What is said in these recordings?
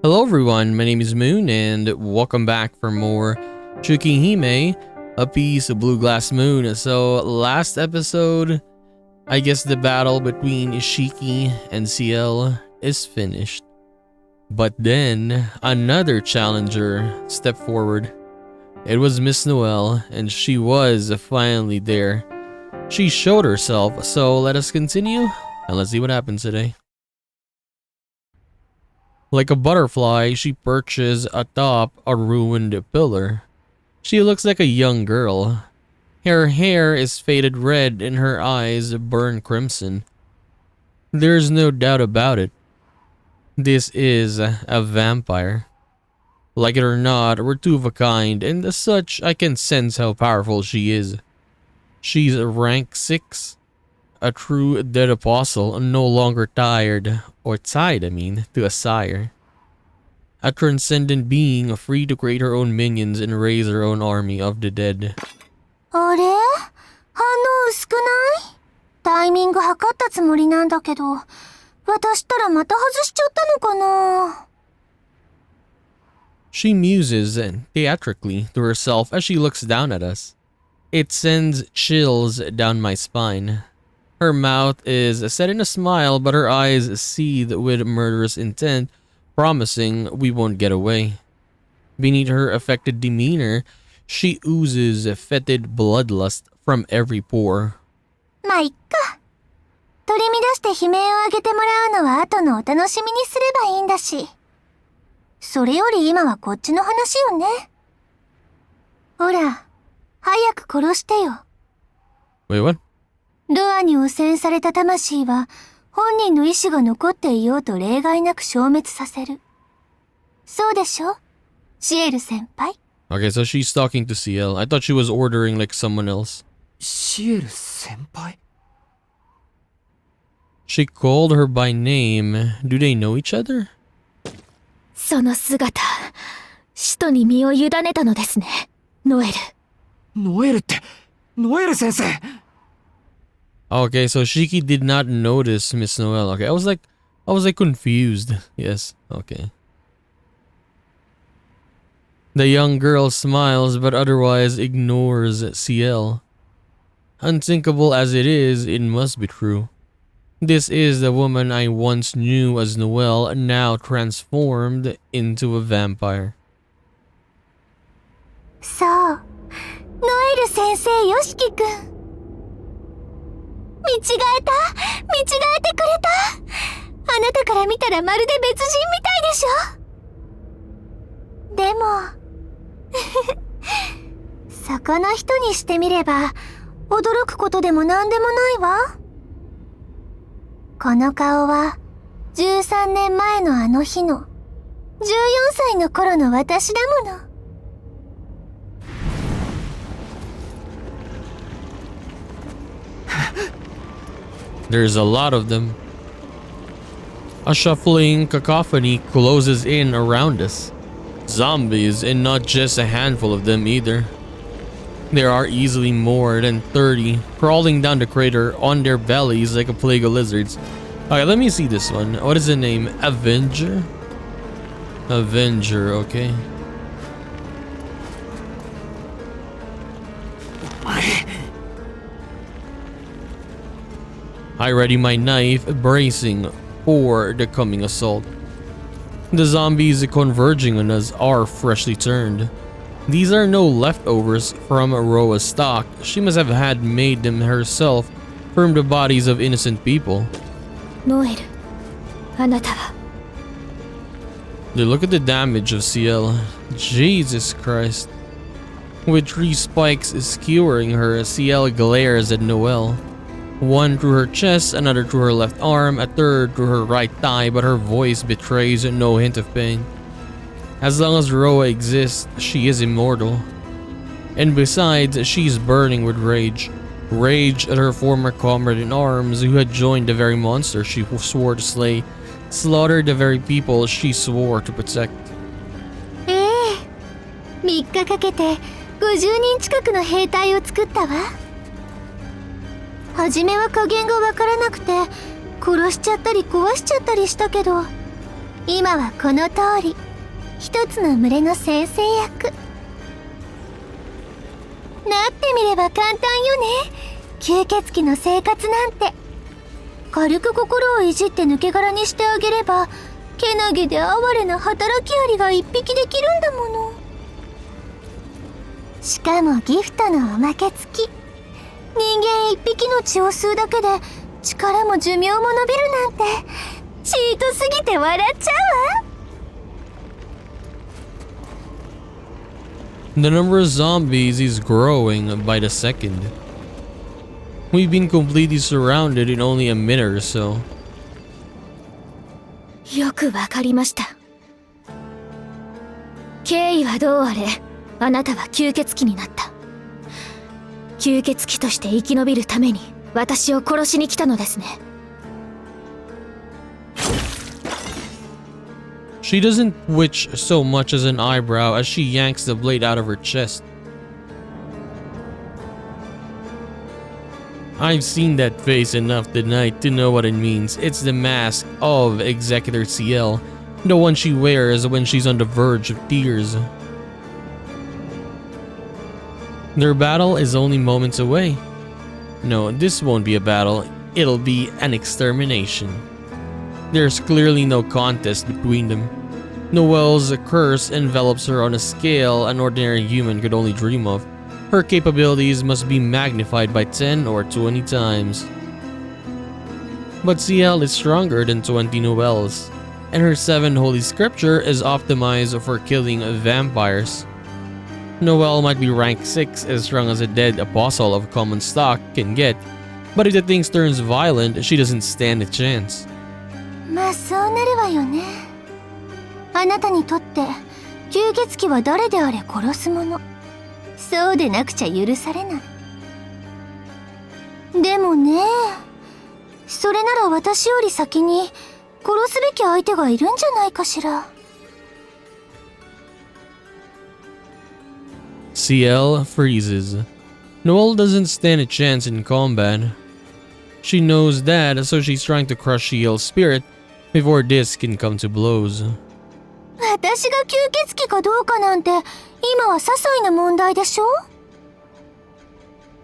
Hello everyone, my name is Moon and welcome back for more Tsukihime, A Piece of Blue Glass Moon. So last episode, I guess the battle between Ishiki and CL is finished. But then another challenger stepped forward. It was Miss Noelle and she was finally there. She showed herself, so let us continue and let's see what happens today. Like a butterfly, she perches atop a ruined pillar. She looks like a young girl. Her hair is faded red and her eyes burn crimson. There's no doubt about it. This is a vampire. Like it or not, we're two of a kind, and as such, I can sense how powerful she is. She's rank 6. A true dead apostle, no longer tied to a sire. A transcendent being free to create her own minions and raise her own army of the dead. あれ？反応薄くない？タイミング測ったつもりなんだけど、渡したらまた外しちゃったのかな? She muses theatrically to herself as she looks down at us. It sends chills down my spine. Her mouth is set in a smile, but her eyes seethe with murderous intent, promising we won't get away. Beneath her affected demeanor, she oozes fetid bloodlust from every pore. まあいっか。取り乱して悲鳴を上げてもらうのは後のお楽しみにすればいいんだし。それより今はこっちの話よね。ほら、早く殺してよ。Wait, what? ルアに汚染された魂は本人の意志が残っていようと例外なく消滅させる。そうでしょ？シエル先輩。 Okay, so she's talking to CL. I thought she was ordering like someone else. シエル先輩? She called her by name. Do they know each other? その姿、使徒に身を委ねたのですね、ノエル。ノエルって、ノエル先生! Okay, so Shiki did not notice Miss Noelle. Okay, I was like confused. Yes, okay. The young girl smiles but otherwise ignores CL. Unthinkable as it is, it must be true. This is the woman I once knew as Noelle, now transformed into a vampire. そう、ノエル先生よしきくん。見違えた？見違えてくれた？あなたから見たらまるで別人みたいでしょ？でもそこの人にしてみれば驚くことでもなんでもないわ。この顔は13年前のあの日の14歳の頃の私だもの。There's a lot of them. A shuffling cacophony closes in around us. Zombies, and not just a handful of them either. There are easily more than 30 crawling down the crater on their bellies like a plague of lizards. Okay, let me see this one. What is the name? Avenger? Avenger, okay. I ready my knife, bracing for the coming assault. The zombies converging on us are freshly turned. These are no leftovers from Roa's stock. She must have had made them herself from the bodies of innocent people. ノエル、あなたは。 Dude, look at the damage of CL. Jesus Christ. With 3 spikes skewering her, CL glares at Noelle. One through her chest, another through her left arm, a third through her right thigh, but her voice betrays no hint of pain. As long as Roa exists, she is immortal. And besides, she's burning with rage. Rage at her former comrade in arms who had joined the very monster she swore to slay, slaughtered the very people she swore to protect. 3日かけて50人近くの兵隊を作ったわ。はじめは加減がわからなくて殺しちゃったり壊しちゃったりしたけど、今はこの通り一つの群れの先生役。なってみれば簡単よね。吸血鬼の生活なんて。軽く心をいじって抜け殻にしてあげれば、けなげで哀れな働きアリが一匹できるんだもの。しかもギフトのおまけ付き。人間一匹の血を吸うだけで力も寿命も伸びるなんて、チートすぎて笑っちゃうわ。The number of zombies is growing by the second. We've been completely surrounded in only a minute or so. よくわかりました。経緯はどうあれ、あなたは吸血鬼になった。吸血鬼として生き延びるために私を殺しに来たのですね。She doesn't twitch so much as an eyebrow as she yanks the blade out of her chest. I've seen that face enough tonight to know what it means. It's the mask of Executor CL, the one she wears when she's on the verge of tears. Their battle is only moments away. No, this won't be a battle, it'll be an extermination. There's clearly no contest between them. Noelle's curse envelops her on a scale an ordinary human could only dream of. Her capabilities must be magnified by 10 or 20 times. But CL is stronger than 20 Noelles, and her 7 Holy Scripture is optimized for killing vampires. Noelle might be rank 6 as strong as a dead apostle of common stock can get, but if the thing turns violent, she doesn't stand a chance. まあそうなるわよね。あなたにとって吸血鬼は誰であれ殺すもの。そうでなくちゃ許されない。でもね、それなら私より先に殺すべき相手がいるんじゃないかしら。CL freezes. Noelle doesn't stand a chance in combat. She knows that, so she's trying to crush CL's spirit before this can come to blows. 私が吸血鬼かどうかなんて今は些細な問題でしょ。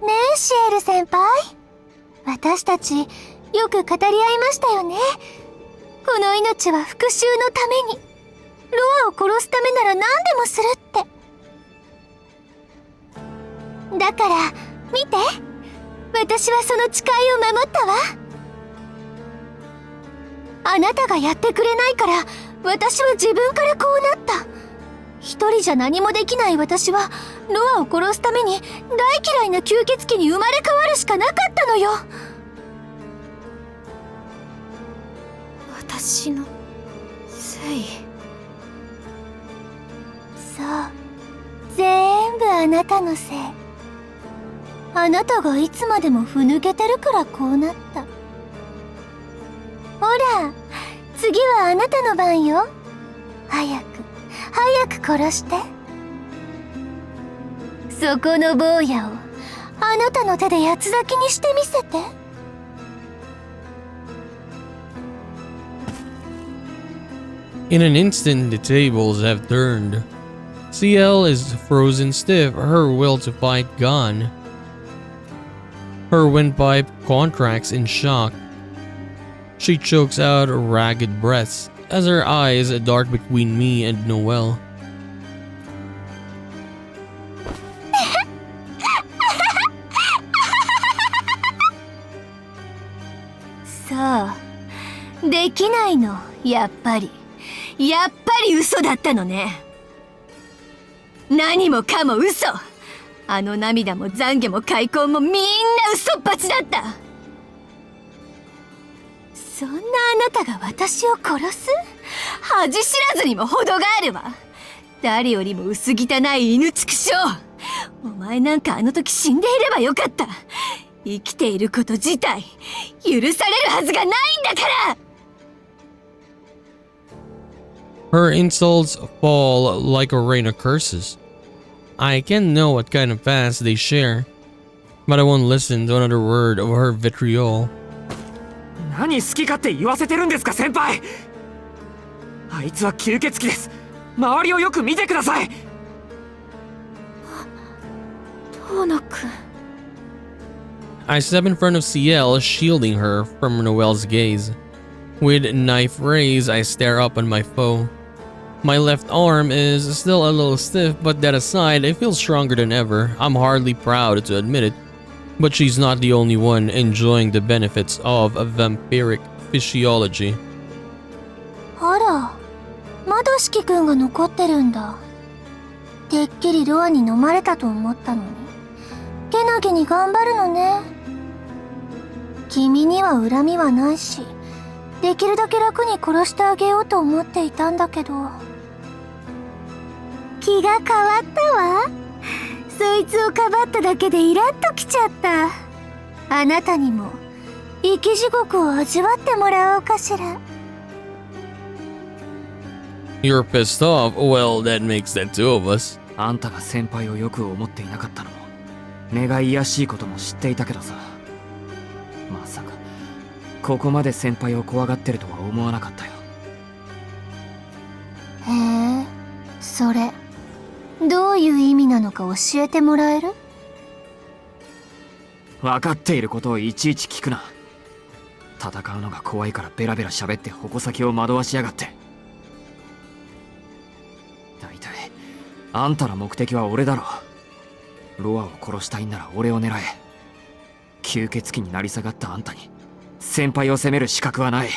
ねえシエル先輩、私たちよく語り合いましたよね。この命は復讐のために、ロアを殺すためなら何でもするって。だから見て、私はその誓いを守ったわ。あなたがやってくれないから私は自分からこうなった。一人じゃ何もできない私はロアを殺すために大嫌いな吸血鬼に生まれ変わるしかなかったのよ。私のせい。そう、全部あなたのせい。あなたがいつまでもふぬけてるからこうなった。ほら、次はあなたの番よ。早く殺して。そこの坊やをあなたの手で八つ裂きにしてみせて。In an instant, the tables have turned. CL is frozen stiff, her will to fight gone. Her windpipe contracts in shock. She chokes out ragged breaths as her eyes dart between me and Noelle. そう、できないの。やっぱり嘘だったのね。何もかも嘘。あの涙も懺悔も開口もみんな嘘っぱちだった。そんなあなたが私を殺す？恥知らずにも程があるわ。誰よりも薄汚い犬畜生。お前なんかあの時死んでいればよかった。生きていること自体許されるはずがないんだから。Her insults fall like a rain of curses. I can't know what kind of past they share, but I won't listen to another word of her vitriol. 何好き勝手言わせてるんですか先輩。あいつは吸血鬼です。周りをよく見てください。遠野くん。I step in front of CL, shielding her from Noelle's gaze. With knife raised, I stare up on my foe. My left arm is still a little stiff, but that aside, I feel stronger than ever. I'm hardly proud to admit it, but she's not the only one enjoying the benefits of a vampiric physiology. あら、まだ四季くんが残ってるんだ。てっきりロアに飲まれたと思ったのに、けなげに頑張るのね。君には恨みはないし、できるだけ楽に殺してあげようと思っていたんだけど。気が変わったわ。そいつをかばっただけでイラッときちゃった。あなたにも生き地獄を味わってもらおうかしら。You're pissed off? Well, that makes that two of us. あんたが先輩をよく思っていなかったのも、根が卑しいことも知っていたけどさ。まさかここまで先輩を怖がってるとは思わなかったよ。へえ、それどういう意味なのか教えてもらえる？分かっていることをいちいち聞くな。戦うのが怖いからベラベラ喋って矛先を惑わしやがって。大体あんたの目的は俺だろ。ロアを殺したいんなら俺を狙え。吸血鬼になり下がったあんたに先輩を責める資格はない。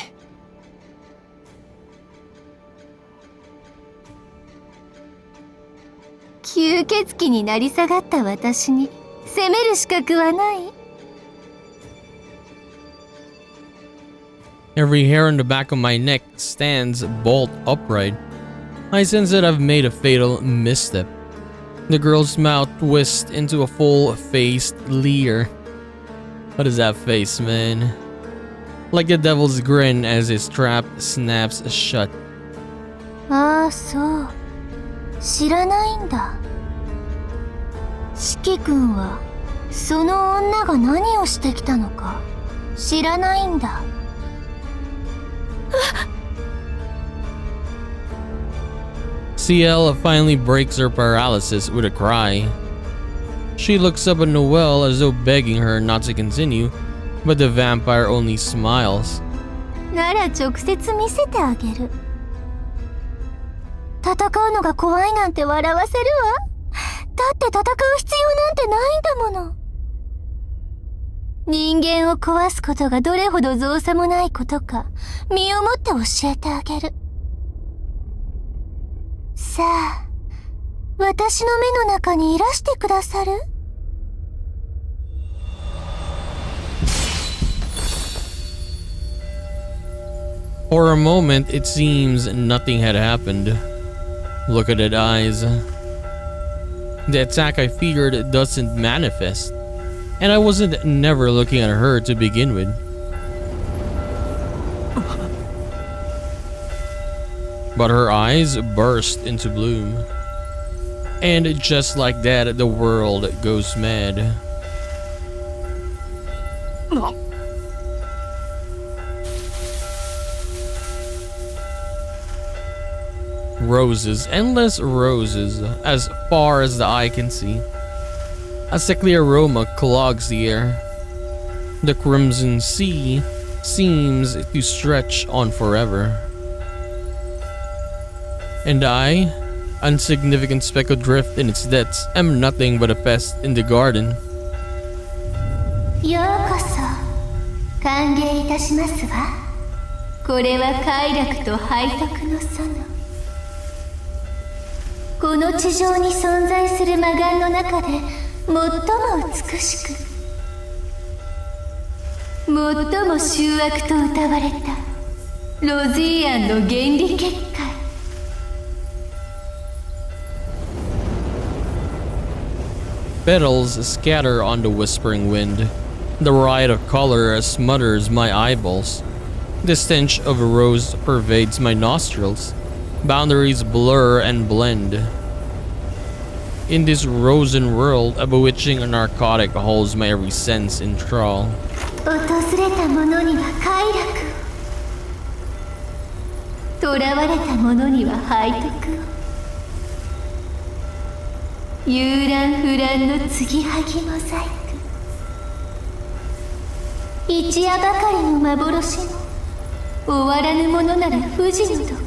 吸血鬼になり下がった私に責める資格はない？ Every hair on the back of my neck stands bolt upright. I sense that I've made a fatal misstep. The girl's mouth twists into a full-faced leer. What is that face, man? Like the devil's grin as his trap snaps shut. ああ、そう。知らないんだ。四季君はその女が何をしてきたのか知らないんだ。CL finally breaks her paralysis with a cry. She looks up at Noelle as though begging her not to continue, but the vampire only smiles. なら直接見せてあげる。戦うのが怖いなんて笑わせるわ。だって戦う必要なんてないんだもの。人間を壊すことがどれほど造作もないことか身をもって教えてあげる。さあ、私の目の中にいらしてくださる？ For a moment, it seems nothing had happened. Look at that eyes. The attack I feared doesn't manifest, and I wasn't never looking at her to begin with. But her eyes burst into bloom. And just like that, the world goes mad. Roses, endless roses, as far as the eye can see. A sickly aroma clogs the air. The crimson sea seems to stretch on forever. And I, insignificant speck adrift in its depths, am nothing but a pest in the garden. ようこそ歓迎いたしますわ。これは快楽と背徳の園。この地上に存在する魔眼の中で最も美しく、最も醜悪と謳われたロズィアンの原理結界。Petals scatter on the whispering wind. The riot of color smothers my eyeballs. The stench of a rose pervades my nostrils. Boundaries blur and blend. In this rosen world, a bewitching narcotic holds my every sense in thrall. 訪れた者には快楽。囚われた者には背徳を。遊覧不乱の継ぎはぎモザイク。一夜ばかりの幻も終わらぬものなら不治の毒。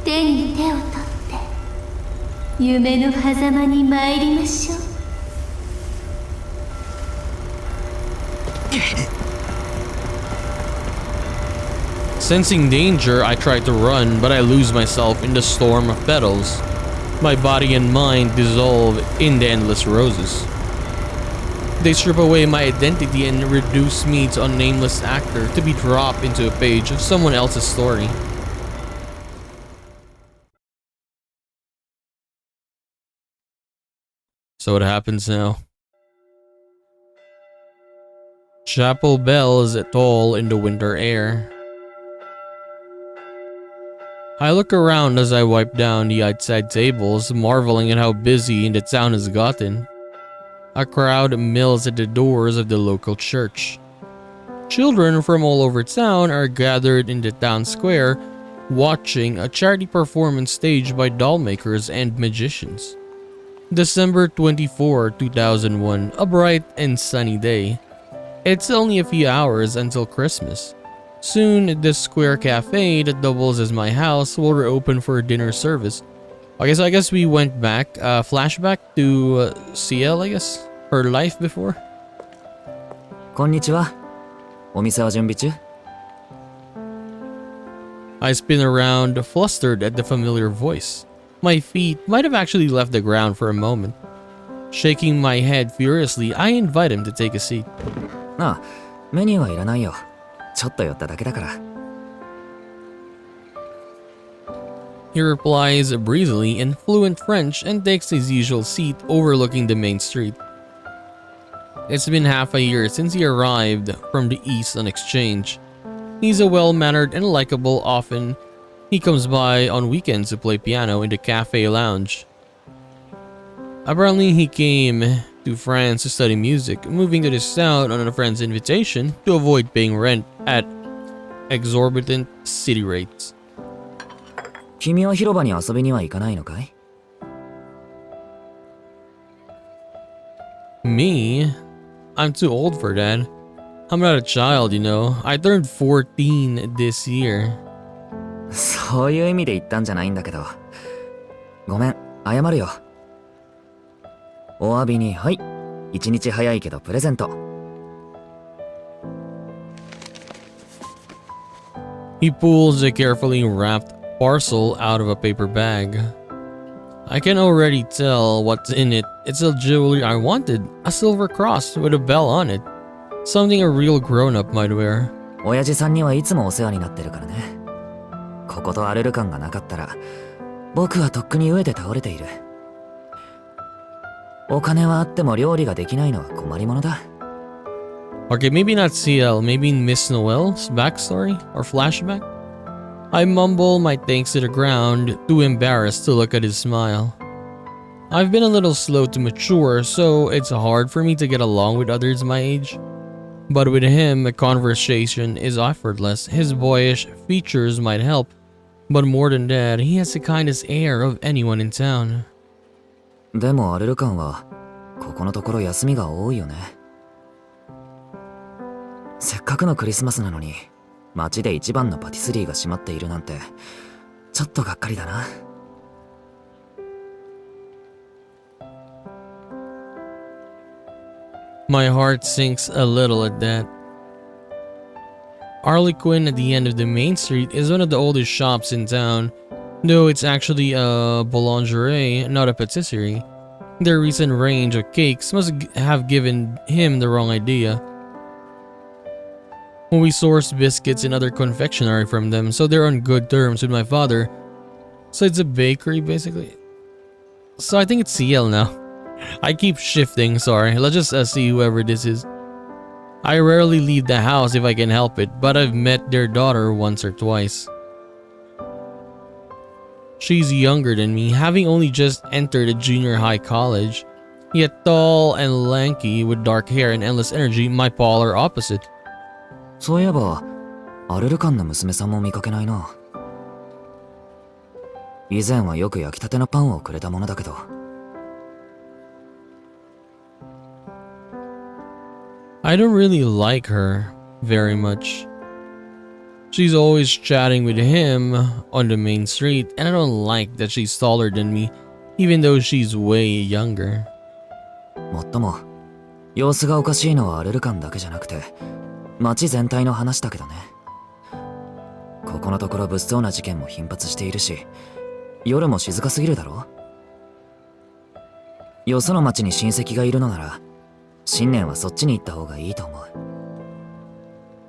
手に手を取って夢の狭間に参りましょう。Sensing danger, I try to run, but I lose myself in the storm of petals. My body and mind dissolve in the endless roses. They strip away my identity and reduce me to a nameless actor to be dropped into a page of someone else's story. So what happens now? Chapel bells toll in the winter air. I look around as I wipe down the outside tables, marveling at how busy the town has gotten. A crowd mills at the doors of the local church. Children from all over town are gathered in the town square, watching a charity performance staged by doll makers and magicians. December 24, 2001, a bright and sunny day. It's only a few hours until Christmas. Soon, the square cafe that doubles as my house will reopen for a dinner service. Okay, so I guess we went back, flashback to CL, I guess, her life before. こんにちは。お店は準備中？ I spin around, flustered at the familiar voice. My feet might have actually left the ground for a moment. Shaking my head furiously, I invite him to take a seat. ああ、メニューはいらないよ。ちょっと寄っただけだから。He replies breezily in fluent French and takes his usual seat overlooking the main street. It's been half a year since he arrived from the east on exchange. He's a well-mannered and likable. Often, he comes by on weekends to play piano in the cafe lounge. Apparently, he came to France to study music, moving to this town on a friend's invitation to avoid paying rent at exorbitant city rates. 君は広場に遊びには行かないのかい？ Me? I'm too old for that. I'm not a child, you know. I turned 14 this year. そういう意味で言ったんじゃないんだけど。ごめん、謝るよ。お詫びに、はい。一日早いけどプレゼント。He pulls a carefully wrapped parcel out of a paper bag. I can already tell what's in it. It's a jewelry I wanted, a silver cross with a bell on it. Something a real grown-up might wear. 親父さんにはいつもお世話になってるからね。ここと荒れる感がなかったら、僕はとっくに飢えて倒れている。お金はあっても料理ができないのは困りものだ。Okay, maybe not CL, maybe Miss Noel's backstory or flashback? I mumble my thanks to the ground, too embarrassed to look at his smile. I've been a little slow to mature, so it's hard for me to get along with others my age. But with him, the conversation is effortless. His boyish features might help, but more than that, he has the kindest air of anyone in town. でもアレルカンはここのところ休みが多いよね。せっかくのクリスマスなのに街で一番のパティスリーが閉まっているなんてちょっとがっかりだな。My heart sinks a little at that. Harlequin at the end of the main street is one of the oldest shops in town, though it's actually a boulangerie, not a patisserie. Their recent range of cakes must have given him the wrong idea. We source biscuits and other confectionery from them, so they're on good terms with my father. So it's a bakery, basically. So I think it's CL now. I keep shifting, sorry. Let's just see whoever this is. I rarely leave the house if I can help it, but I've met their daughter once or twice. She's younger than me, having only just entered a junior high college. Yet tall and lanky with dark hair and endless energy, my polar opposite. そういえばアルルカンの娘さんも見かけないな。以前はよく焼きたてのパンをくれたものだけど。I don't really like her very much. She's always chatting with him on the main street, and I don't like that she's taller than me, even though she's way younger. もっとも、様子がおかしいのはアルルカンだけじゃなくて、街全体の話だけどね。ここのところ物騒な事件も頻発しているし、夜も静かすぎるだろ。よその町に親戚がいるのなら、新年はそっちに行った方がいいと思う。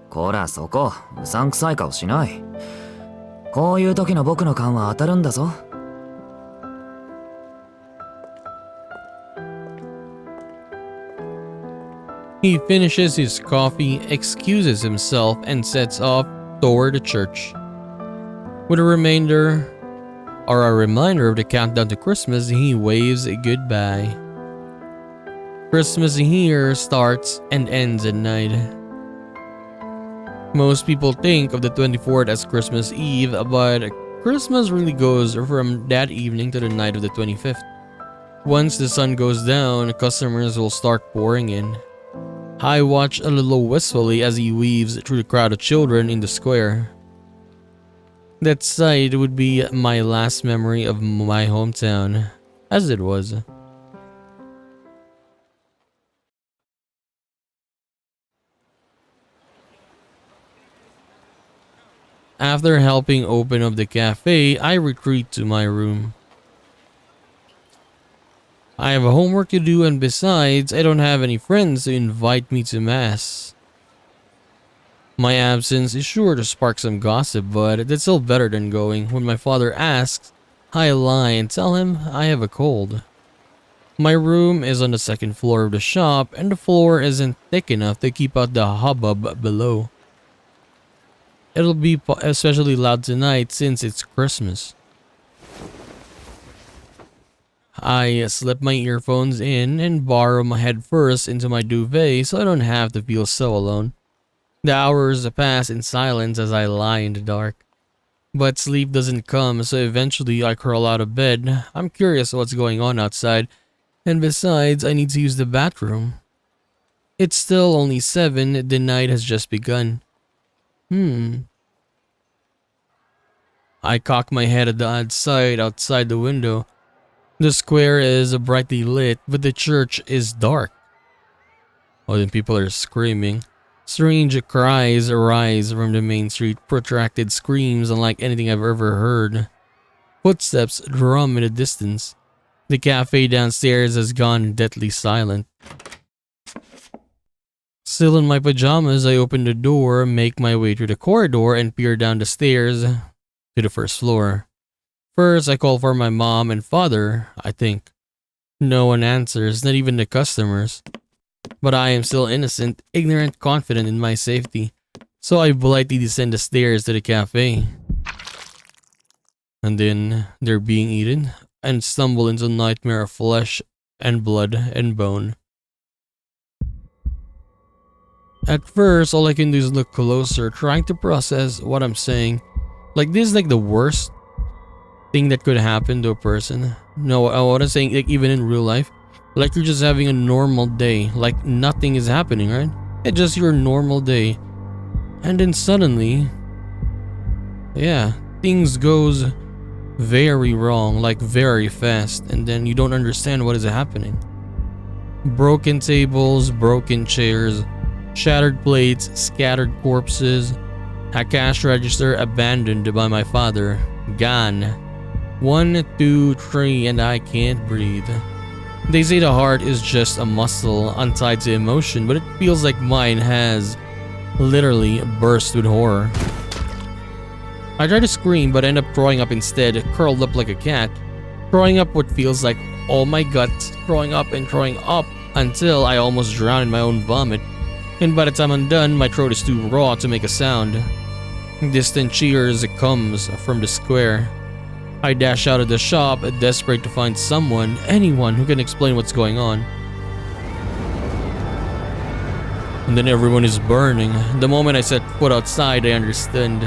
こらそこ、うさんくさい顔しない。こういう時の僕の勘は当たるんだぞ。He finishes his coffee, excuses himself, and sets off toward the church. With a reminder of the countdown to Christmas, he waves goodbye. Christmas here starts and ends at night. Most people think of the 24th as Christmas Eve, but Christmas really goes from that evening to the night of the 25th. Once the sun goes down, customers will start pouring in. I watch a little wistfully as he weaves through the crowd of children in the square. That sight would be my last memory of my hometown, as it was. After helping open up the cafe, I retreat to my room. I have homework to do, and besides, I don't have any friends to invite me to mass. My absence is sure to spark some gossip, but that's still better than going. When my father asks, I lie and tell him I have a cold. My room is on the second floor of the shop, and the floor isn't thick enough to keep out the hubbub below. It'll be especially loud tonight since it's Christmas. I slip my earphones in and burrow my head first into my duvet so I don't have to feel so alone. The hours pass in silence as I lie in the dark. But sleep doesn't come, so eventually I crawl out of bed. I'm curious what's going on outside, and besides, I need to use the bathroom. It's still only 7, the night has just begun. I cock my head at the odd side outside the window. The square is brightly lit, but the church is dark. Oh, then people are screaming. Strange cries arise from the main street, protracted screams unlike anything I've ever heard. Footsteps drum in the distance. The cafe downstairs has gone deathly silent. Still in my pajamas, I open the door, make my way through the corridor, and peer down the stairs to the first floor. First, I call for my mom and father, I think. No one answers, not even the customers. But I am still innocent, ignorant, confident in my safety. So I politely descend the stairs to the cafe. And then they're being eaten, and stumble into a nightmare of flesh and blood and bone. At first, all I can do is look closer, trying to process what I'm saying. Like, this is like the worst thing that could happen to a person. No, what I'm saying, like, even in real life. Like, you're just having a normal day. Like, nothing is happening, right? It's just your normal day. And then suddenly, yeah, things goes very wrong, like very fast. And then you don't understand what is happening. Broken tables, broken chairs, shattered plates, scattered corpses, a cash register abandoned by my father, gone. 1, 2, 3, and I can't breathe. They say the heart is just a muscle untied to emotion, but it feels like mine has literally burst with horror. I try to scream, but end up throwing up instead, curled up like a cat. Throwing up what feels like all my guts, throwing up and throwing up until I almost drown in my own vomit. And by the time I'm done, my throat is too raw to make a sound. Distant cheers comes from the square. I dash out of the shop, desperate to find someone, anyone who can explain what's going on. And then everyone is burning. The moment I set foot outside, I understood.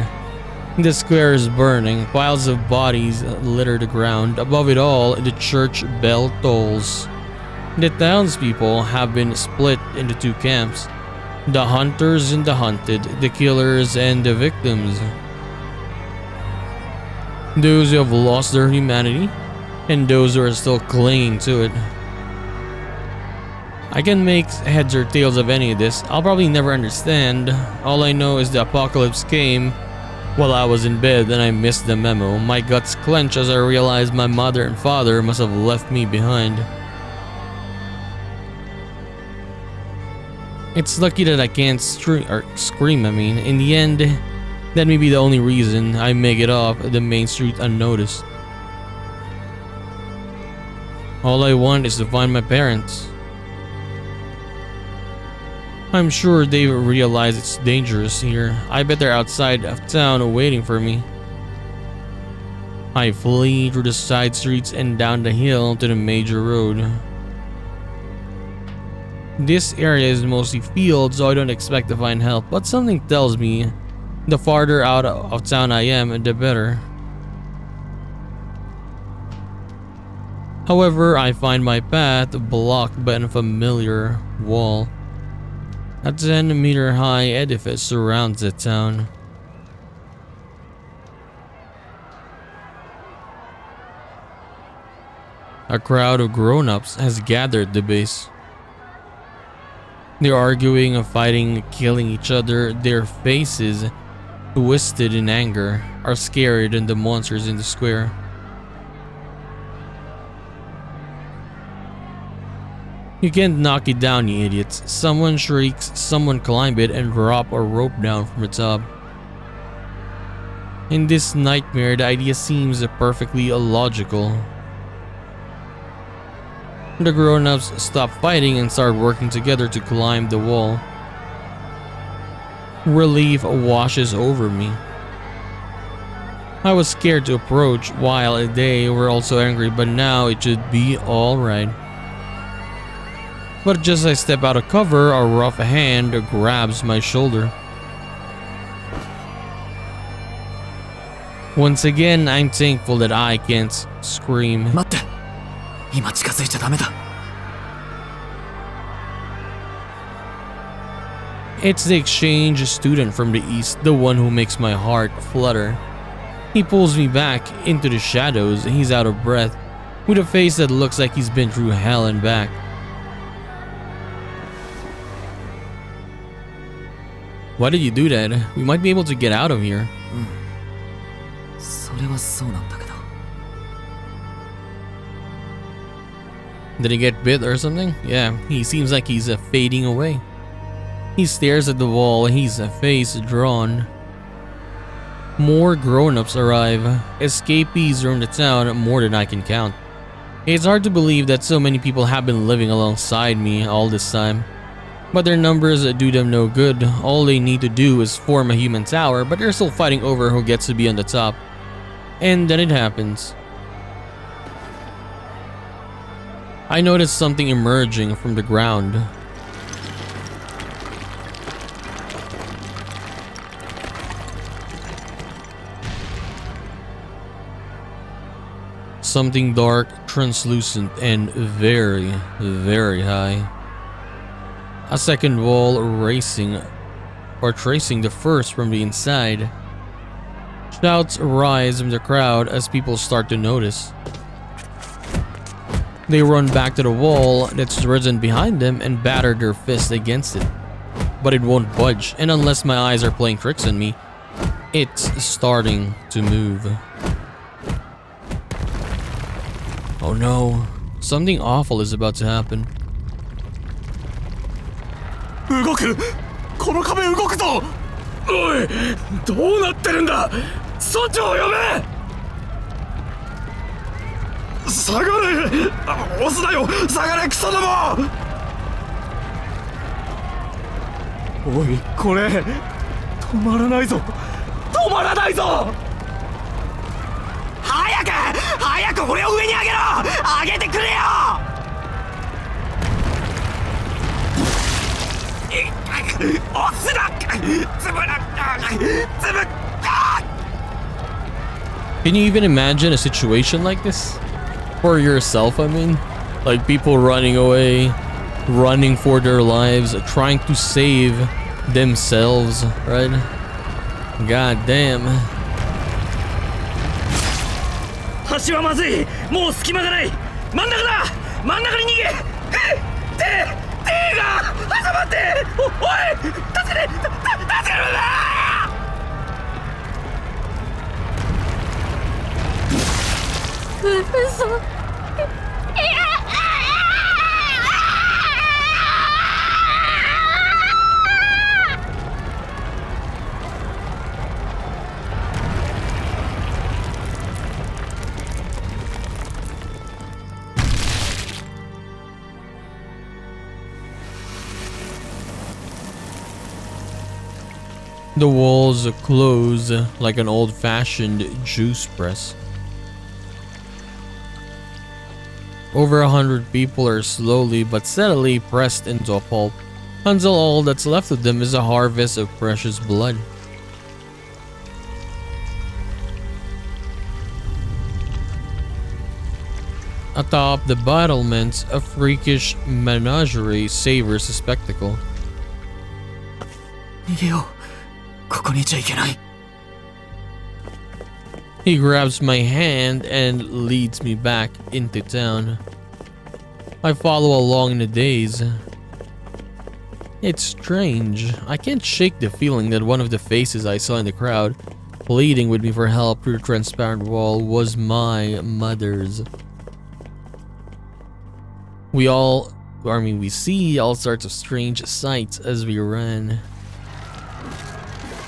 The square is burning. Piles of bodies litter the ground. Above it all, the church bell tolls. The townspeople have been split into two camps. The hunters and the hunted, the killers and the victims. Those who have lost their humanity, and those who are still clinging to it. I can make heads or tails of any of this. I'll probably never understand. All I know is the apocalypse came while I was in bed and I missed the memo. My guts clench as I realize my mother and father must have left me behind. It's lucky that I can't scream. In the end, that may be the only reason I make it off the main street unnoticed. All I want is to find my parents. I'm sure they realize it's dangerous here. I bet they're outside of town waiting for me. I flee through the side streets and down the hill to the major road. This area is mostly fields, so I don't expect to find help, but something tells me the farther out of town I am, the better. However, I find my path blocked by an unfamiliar wall. A 10-meter high edifice surrounds the town. A crowd of grown-ups has gathered at the base. They're arguing, fighting, killing each other. Their faces, twisted in anger, are scarier than the monsters in the square. You can't knock it down, you idiots. Someone shrieks, someone climb it and drop a rope down from the top. In this nightmare, the idea seems perfectly illogical. The grown-ups stop fighting and start working together to climb the wall. Relief washes over me. I was scared to approach while they were also angry, but now it should be alright. But just as I step out of cover, a rough hand grabs my shoulder. Once again, I'm thankful that I can't scream. 待って。今近づいちゃダメだ。 It's the exchange student from the east, the one who makes my heart flutter. He pulls me back into the shadows. He's out of breath, with a face that looks like he's been through hell and back. Why did you do that? We might be able to get out of here. それはそうなんだけど。 Did he get bit or something? Yeah, he seems like he's fading away. He stares at the wall, his face drawn. More grown-ups arrive. Escapees roam the town, more than I can count. It's hard to believe that so many people have been living alongside me all this time. But their numbers do them no good. All they need to do is form a human tower, but they're still fighting over who gets to be on the top. And then it happens. I noticed something emerging from the ground. Something dark, translucent, and very, very high. A second wall tracing the first from the inside. Shouts rise from the crowd as people start to notice. They run back to the wall that's risen behind them and batter their fists against it. But it won't budge, and unless my eyes are playing tricks on me, it's starting to move. Oh no, something awful is about to happen. 動く！この壁動くぞ！おい！どうなってるんだ！村長を呼べ！下がれ！押すなよ！下がれクソども！おい、これ止まらないぞ！止まらないぞ！早く俺を上に上げろ！上げてくれよ！スだつぶらつぶ Can you even imagine a situation like this? For yourself, I mean? Like people running away, running for their lives, trying to save themselves, right? God damn. 橋はまずいもう隙間がない真ん中だ真ん中に逃げ手が挟まっておい助けて助けるんだ 嘘。The walls close like an old-fashioned juice press. Over 100 people are slowly but steadily pressed into a pulp, until all that's left of them is a harvest of precious blood. Atop the battlements, a freakish menagerie savors the spectacle. 逃げようここにいちゃいけない He grabs my hand and leads me back into town. I follow along in a daze. It's strange. I can't shake the feeling that one of the faces I saw in the crowd, pleading with me for help through the transparent wall, was my mother's. We see all sorts of strange sights as we ran.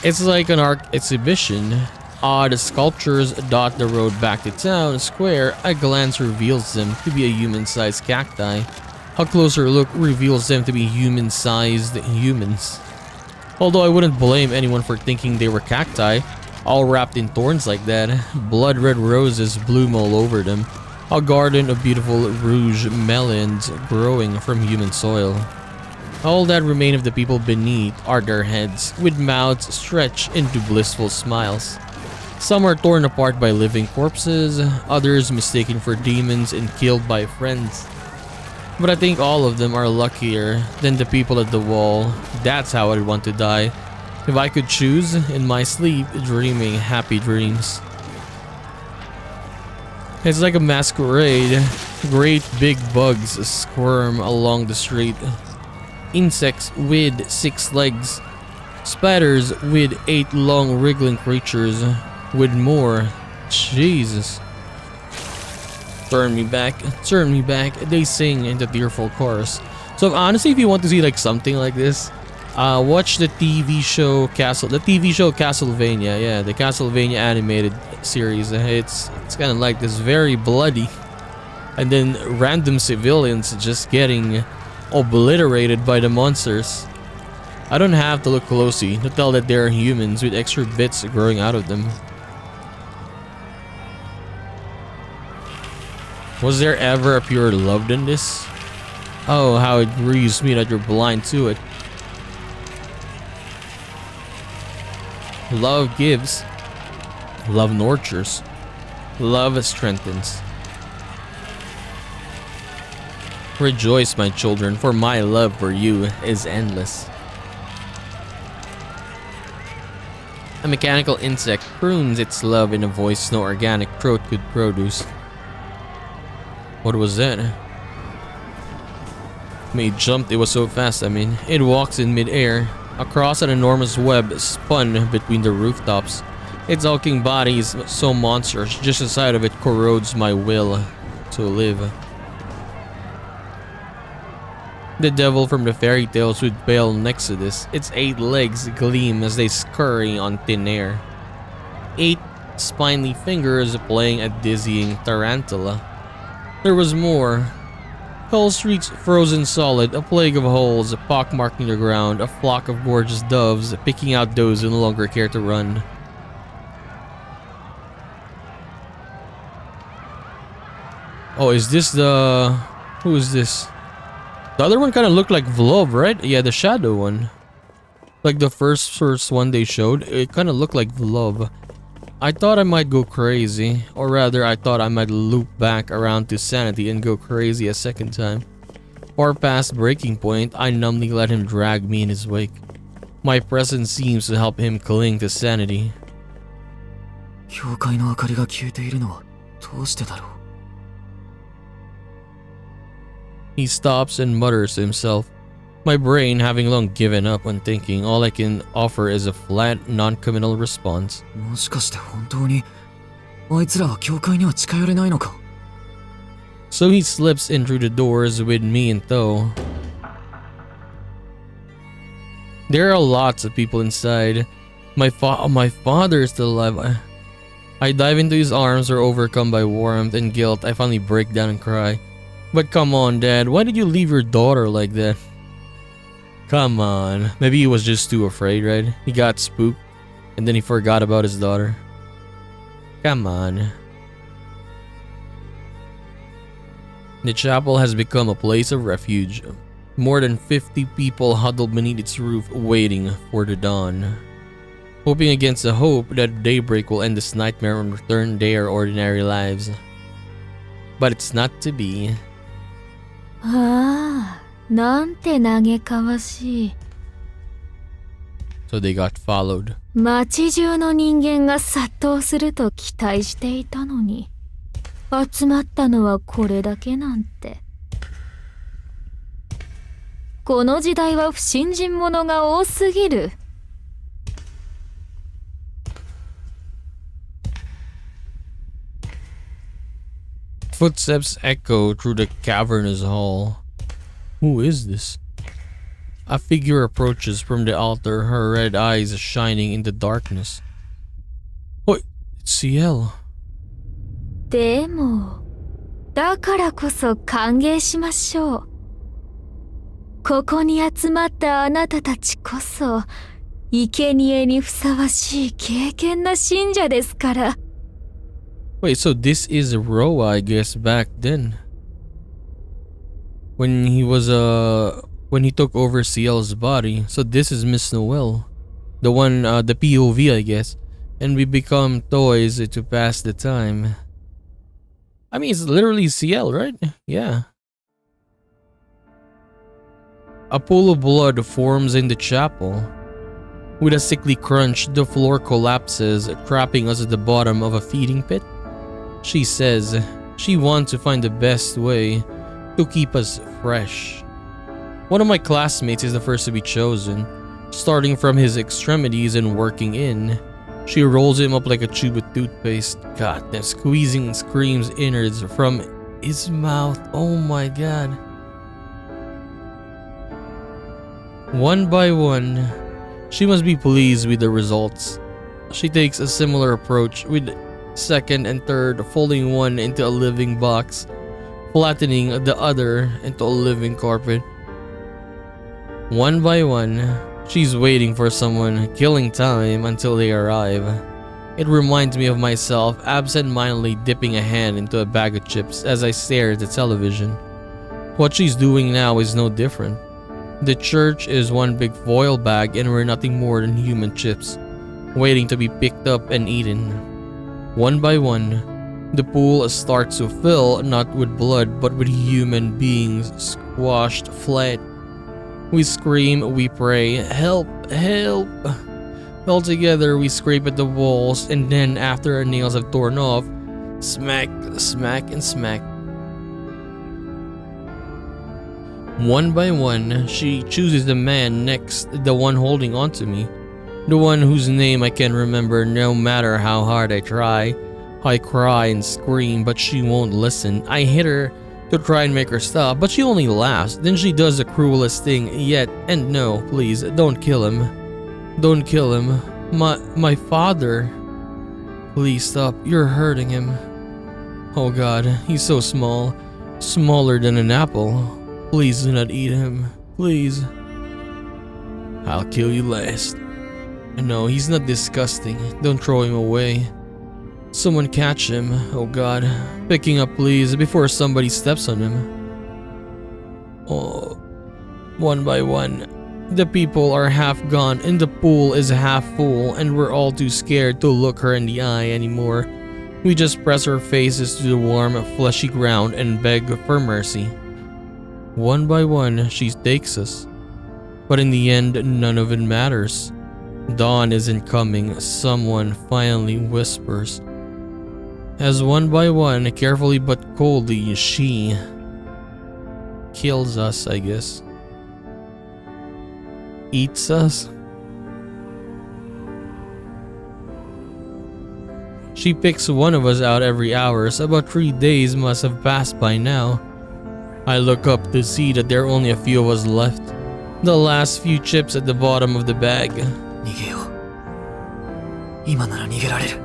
It's like an art exhibition. Odd sculptures dot the road back to town square. A glance reveals them to be a human-sized cacti. A closer look reveals them to be human-sized humans. Although I wouldn't blame anyone for thinking they were cacti, all wrapped in thorns like that. Blood-red roses bloom all over them. A garden of beautiful rouge melons growing from human soil. All that remain of the people beneath are their heads, with mouths stretched into blissful smiles. Some are torn apart by living corpses, others mistaken for demons and killed by friends. But I think all of them are luckier than the people at the wall. That's how I'd want to die. If I could choose, in my sleep, dreaming happy dreams. It's like a masquerade. Great big bugs squirm along the street. Insects with 6 legs. Spiders with 8 long wriggling creatures. With more. Jesus. Turn me back, they sing in the tearful chorus. So honestly, if you want to see like something like this, watch the TV show Castlevania. Yeah, the Castlevania animated series. It's kind of like this, very bloody, and then random civilians just getting obliterated by the monsters. I don't have to look closely to tell that they're humans with extra bits growing out of them. Was there ever a purer love than this? Oh, how it grieves me that you're blind to it. Love gives. Love nurtures. Love strengthens. Rejoice, my children, for my love for you is endless. A mechanical insect croons its love in a voice no organic throat could produce. What was that? It jumped, it was so fast, It walks in mid-air, across an enormous web spun between the rooftops. Its hulking body is so monstrous, just the sight of it corrodes my will to live. The devil from the fairy tales would bail next to this. Its 8 legs gleam as they scurry on thin air. 8 spiny fingers playing a dizzying tarantula. There was more. Whole streets frozen solid, a plague of holes pockmarking the ground, a flock of gorgeous doves picking out those who no longer care to run. Oh, is this the... Who is this? The other one kind of looked like Vlov, right? Yeah, the shadow one. Like the first one they showed, it kind of looked like love. I thought I might go crazy, or rather I thought I might loop back around to sanity and go crazy a second time. Far past breaking point, I numbly let him drag me in his wake. My presence seems to help him cling to sanity. 教会の明かりが消えているのはどうしてだろう。 He stops and mutters to himself. My brain, having long given up on thinking, all I can offer is a flat, non-committal response. もしかして本当にあいつらは教会には近寄れないのか。 So he slips in through the doors with me in tow. There are lots of people inside. My father is still alive. I dive into his arms, or overcome by warmth and guilt, I finally break down and cry. But come on, Dad, why did you leave your daughter like that? Come on. Maybe he was just too afraid, right? He got spooked, and then he forgot about his daughter. Come on. The chapel has become a place of refuge. More than 50 people huddled beneath its roof, waiting for the dawn. Hoping against the hope that daybreak will end this nightmare and return their ordinary lives. But it's not to be. ああ、なんて嘆かわしい。 So they got followed. 街中の人間が殺到すると期待していたのに、集まったのはこれだけなんて。この時代は不信心者が多すぎる。 Footsteps echo through the cavernous hall. Who is this? A figure approaches from the altar, her red eyes shining in the darkness. Oh, it's Ciel. でも、だからこそ歓迎しましょう。ここに集まったあなたたちこそ、生贄にふさわしい敬虔な信者ですから。 Wait, so this is Roa, I guess, back then. When he took over Ciel's body. So this is Miss Noel. The one, the POV, I guess. And we become toys to pass the time. I mean, it's literally Ciel, right? Yeah. A pool of blood forms in the chapel. With a sickly crunch, the floor collapses, trapping us at the bottom of a feeding pit. She says she wants to find the best way to keep us fresh. One of my classmates is the first to be chosen, starting from his extremities and working in. She rolls him up like a tube of toothpaste. God damn, squeezing and screams innards from his mouth. Oh my god. One by one, she must be pleased with the results. She takes a similar approach with second and third, folding one into a living box, flattening the other into a living carpet. One by one, she's waiting for someone, killing time until they arrive. It reminds me of myself absent-mindedly dipping a hand into a bag of chips as I stare at the television. What she's doing now is no different. The church is one big foil bag and we're nothing more than human chips, waiting to be picked up and eaten. One by one, the pool starts to fill not with blood but with human beings squashed flat. We scream, we pray, help, help. All together we scrape at the walls, and then after our nails have torn off, smack, smack, and smack. One by one, she chooses the man next, the one holding onto me. The one whose name I can't remember no matter how hard I try. I cry and scream, but she won't listen. I hit her to try and make her stop, but she only laughs. Then she does the cruelest thing yet. And no, please, don't kill him. Don't kill him. My father. Please stop, you're hurting him. Oh god, he's so small. Smaller than an apple. Please do not eat him. Please. I'll kill you last. No, he's not disgusting. Don't throw him away. Someone catch him. Oh god. Picking up please before somebody steps on him. Oh. One by one. The people are half gone and the pool is half full, and we're all too scared to look her in the eye anymore. We just press our faces to the warm, fleshy ground and beg for mercy. One by one, she takes us. But in the end, none of it matters. Dawn isn't coming, someone finally whispers. As one by one, carefully but coldly, she kills us, I guess. Eats us? She picks one of us out every hour, so about 3 days must have passed by now. I look up to see that there are only a few of us left. The last few chips at the bottom of the bag. 逃げよう。今なら逃げられる。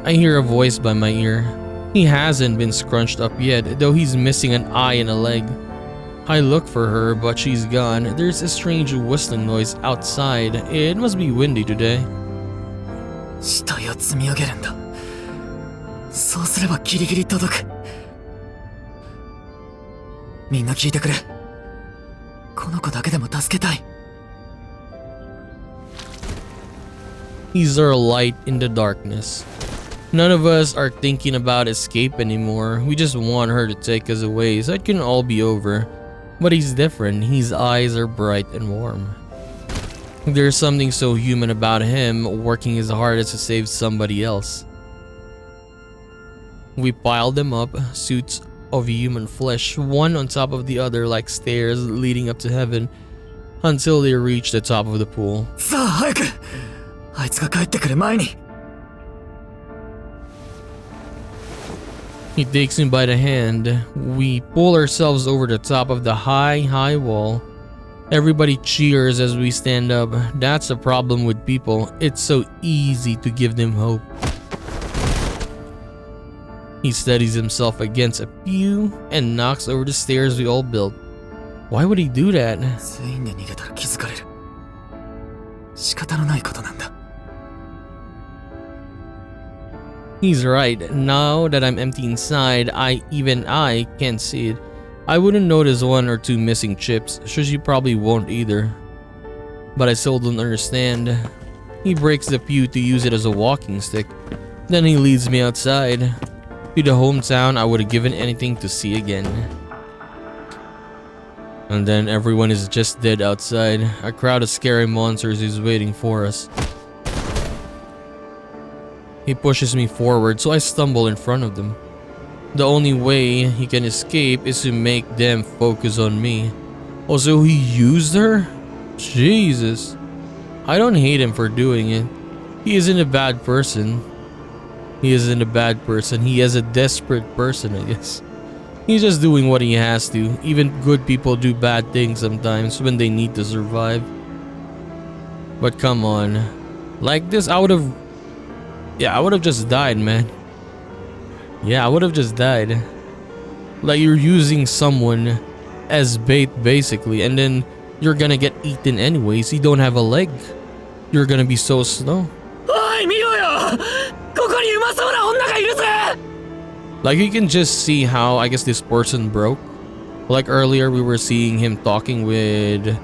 I hear a voice by my ear. He hasn't been scrunched up yet, though he's missing an eye and a leg. I look for her, but she's gone. There's a strange whistling noise outside. It must be windy today. 死体を積み上げるんだ。そうすればギリギリ届く。みんな聞いてくれ。この子だけでも助けたい。He's our light in the darkness. None of us are thinking about escape anymore. We just want her to take us away so it can all be over. But he's different. His eyes are bright and warm. There's something so human about him, working his hardest to save somebody else. We pile them up, suits of human flesh, one on top of the other like stairs leading up to heaven, until they reach the top of the pool. さあ早く。あいつが帰ってくる前に。 He takes me by the hand. We pull ourselves over the top of the high wall. Everybody cheers as we stand up. That's the problem with people. It's so easy to give them hope. He steadies himself against a pew and knocks over the stairs we all built. Why would he do that? 全員で逃げたら気づかれる。仕方のないことなんだ。 He's right. Now that I'm empty inside, even I can't see it. I wouldn't notice 1 or 2 missing chips, so she probably won't either. But I still don't understand. He breaks the pew to use it as a walking stick. Then he leads me outside. To the hometown I would have given anything to see again. And then everyone is just dead outside. A crowd of scary monsters is waiting for us. He pushes me forward, so I stumble in front of them. The only way he can escape is to make them focus on me. Oh, so he used her? Jesus. I don't hate him for doing it. He isn't a bad person. He isn't a bad person. He is a desperate person, I guess. He's just doing what he has to. Even good people do bad things sometimes when they need to survive. But come on. Like this, I would have just died, man. Yeah, I would have just died. Like, you're using someone as bait, basically, and then you're gonna get eaten anyways. You don't have a leg. You're gonna be so slow. おい見ろよ。ここにうまそうな女がいるぜ。 Like, you can just see how, I guess, this person broke. Like, earlier we were seeing him talking with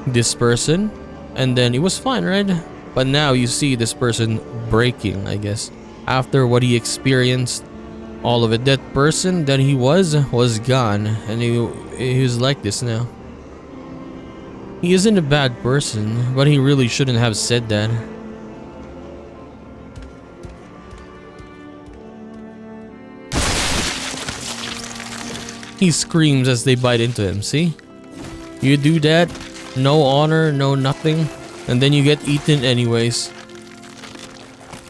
this person, and then it was fine, right? But now you see this person breaking, I guess. After what he experienced, all of it. That person that he was gone, and he was like this now. He isn't a bad person, but he really shouldn't have said that. He screams as they bite into him, see? You do that, no honor, no nothing, and then you get eaten anyways.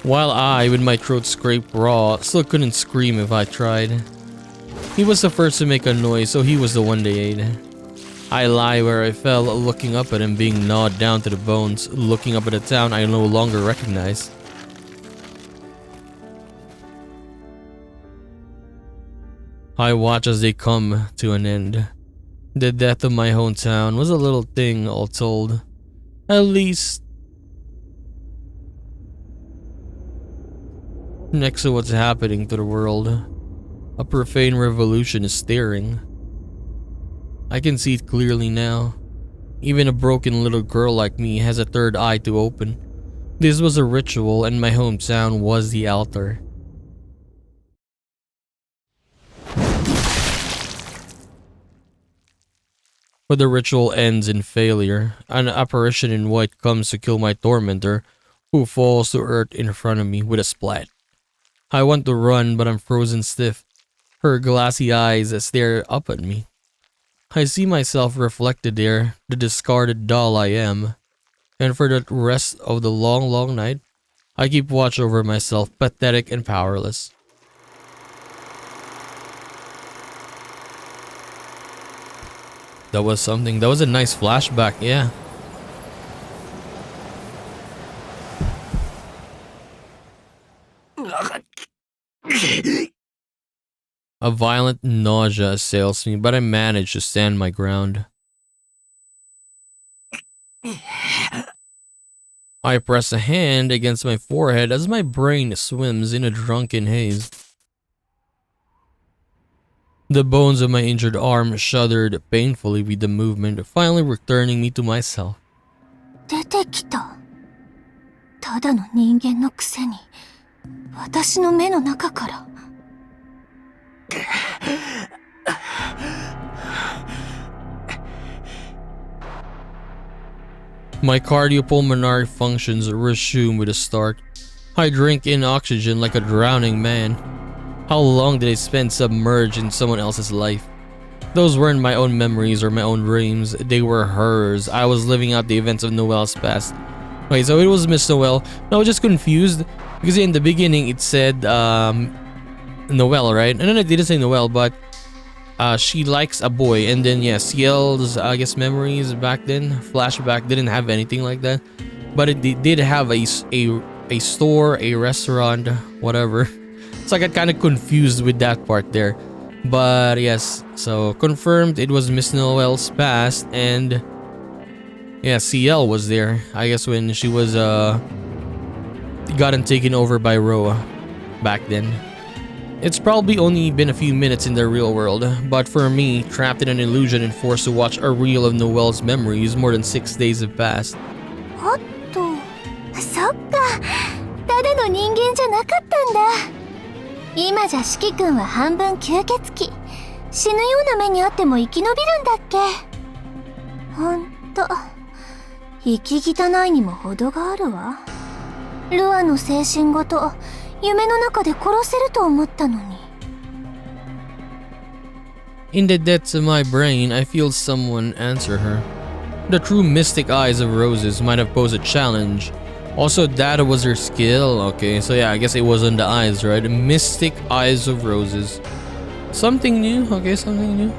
While I, with my throat scraped raw, still couldn't scream if I tried. He was the first to make a noise, so he was the one they ate. I lie where I fell, looking up at him being gnawed down to the bones, looking up at a town I no longer recognize. I watch as they come to an end. The death of my hometown was a little thing, all told. At least next to what's happening to the world. A profane revolution is staring. I can see it clearly now. Even a broken little girl like me has a third eye to open. This was a ritual and my hometown was the altar. But the ritual ends in failure. An apparition in white comes to kill my tormentor, who falls to earth in front of me with a splat. I want to run, but I'm frozen stiff. Her glassy eyes stare up at me. I see myself reflected there, the discarded doll I am. And for the rest of the long, long night, I keep watch over myself, pathetic and powerless. That was something. That was a nice flashback, yeah. A violent nausea assails me, but I manage to stand my ground. I press a hand against my forehead as my brain swims in a drunken haze. The bones of my injured arm shuddered painfully with the movement, finally returning me to myself. 出てきた。ただの人間のくせに、私の目の中から。My cardiopulmonary functions resume with a start. I drink in oxygen like a drowning man. How long did I spend submerged in someone else's life? Those weren't my own memories or my own dreams, they were hers. I was living out the events of Noelle's past. Okay, so it was Miss Noelle. No, I was just confused because in the beginning it said Noelle, right? And then it didn't say Noelle, but she likes a boy. And then yeah, CL's I guess memories back then, flashback, didn't have anything like that, but it did have a store, a restaurant, whatever. So I got kind of confused with that part there. But yes, so confirmed it was Miss Noelle's past, and yeah, CL was there. I guess when she was gotten taken over by Roa back then. It's probably only been a few minutes in the real world, but for me, trapped in an illusion and forced to watch a reel of Noelle's memories, more than 6 days have passed. おっと、そっか。ただの人間じゃなかったんだ。今じゃ四季君は半分吸血鬼。死ぬような目にあっても生き延びるんだっけ。ほんと、生き汚いにも程があるわ。ルアの精神ごと夢の中で殺せると思ったのに。In the depths of my brain, I feel someone answer her. The true mystic eyes of roses might have posed a challenge. Also, that was her skill. Okay, so yeah, I guess it was on the eyes, right? Mystic eyes of roses. Something new. Okay, something new.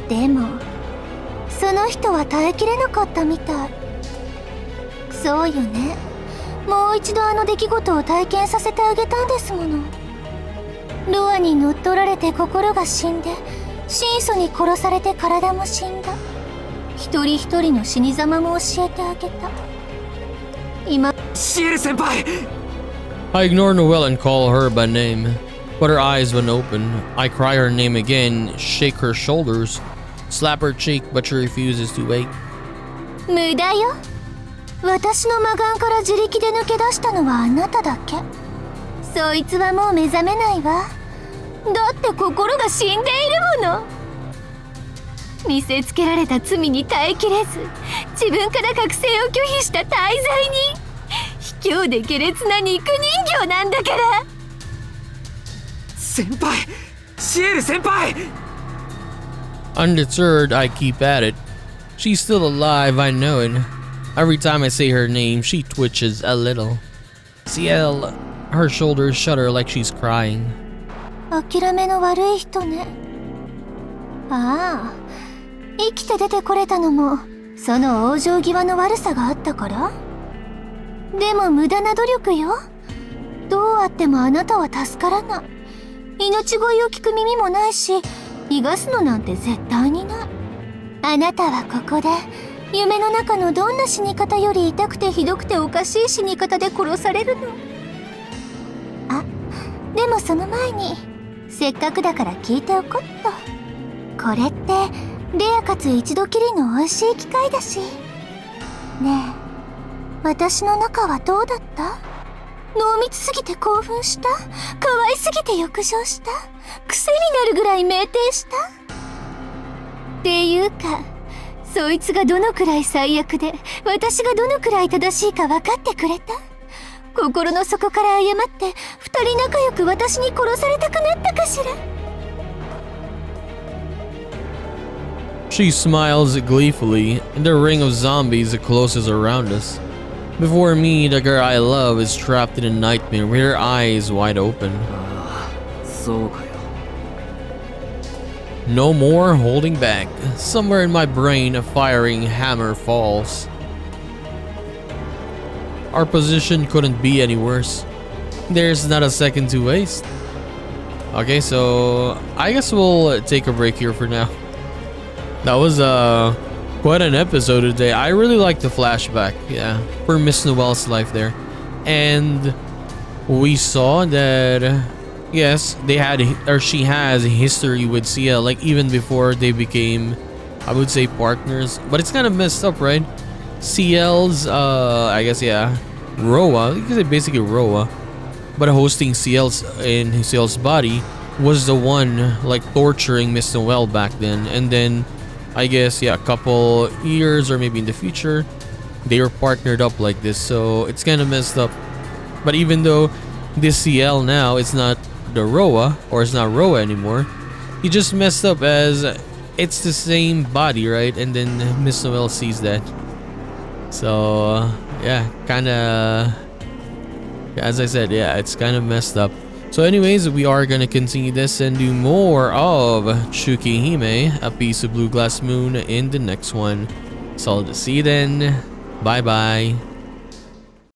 でも、その人は耐えきれなかったみたい。そうよね。もう一度あの出来事を体験させてあげたんですもの。ルアに乗っ取られて心が死んで、心素に殺されて体も死んだ。一人一人の死に様も教えてあげた。今、シエル先輩 I ignore Noelle and call her by name, but her eyes went open. I cry her name again, shake her shoulders, slap her cheek, but she refuses to wake. 無駄よ。私の魔眼から自力で抜け出したのはあなただけ。そいつはもう目覚めないわ。だって心が死んでいるもの。見せつけられた罪に耐えきれず、自分から覚醒を拒否した大罪に。卑怯で下劣な肉人形なんだから。先輩シエル先輩 Undeterred, I keep at it. She's still alive, I know it. Every time I say her name, she twitches a little. CL, her shoulders shudder like she's crying. 諦めの悪い人ね。ああ、生きて出てこれたのもその往生際の悪さがあったから。でも無駄な努力よ。どうあってもあなたは助からない。命乞いを聞く耳もないし、逃がすのなんて絶対にない。あなたはここで夢の中のどんな死に方より痛くてひどくておかしい死に方で殺されるの。あ、でもその前にせっかくだから聞いておこっと。これってレアかつ一度きりの美味しい機会だし。ねえ、私の中はどうだった？濃密すぎて興奮した？可愛すぎて浴場した？癖になるぐらい酩酊した？っていうか、そいつがどのくらい最悪で、私がどのくらい正しいか分かってくれた？心の底から謝って二人仲良く私に殺されたくなったかしら。 She smiles gleefully, and the ring of zombies closes around us. Before me, the girl I love is trapped in a nightmare with her eyes wide open. ああ、そうかよ。 No more holding back. Somewhere in my brain, a firing hammer falls. Our position couldn't be any worse. There's not a second to waste. Okay, so I guess we'll take a break here for now. That was quite an episode today. I really like the flashback, yeah, for Miss Noelle's life there. And we saw that yes, they had, or she has a history with CL, like even before they became, I would say, partners. But it's kind of messed up, right? CL's, I guess, yeah, Roa, you can say basically Roa, but hosting CL's in CL's body was the one like torturing Miss Noelle back then. And then, I guess, yeah, a couple years or maybe in the future, they were partnered up like this. So it's kind of messed up. But even though this CL now, it's not the Roa, or it's not Roa anymore, he just messed up as it's the same body, right? And then Miss Noelle sees that. So yeah, kind of, as I said, yeah, it's kind of messed up. So anyways, we are gonna continue this and do more of Tsukihime, A Piece of Blue Glass Moon, in the next one. So I'll see you then. Bye bye.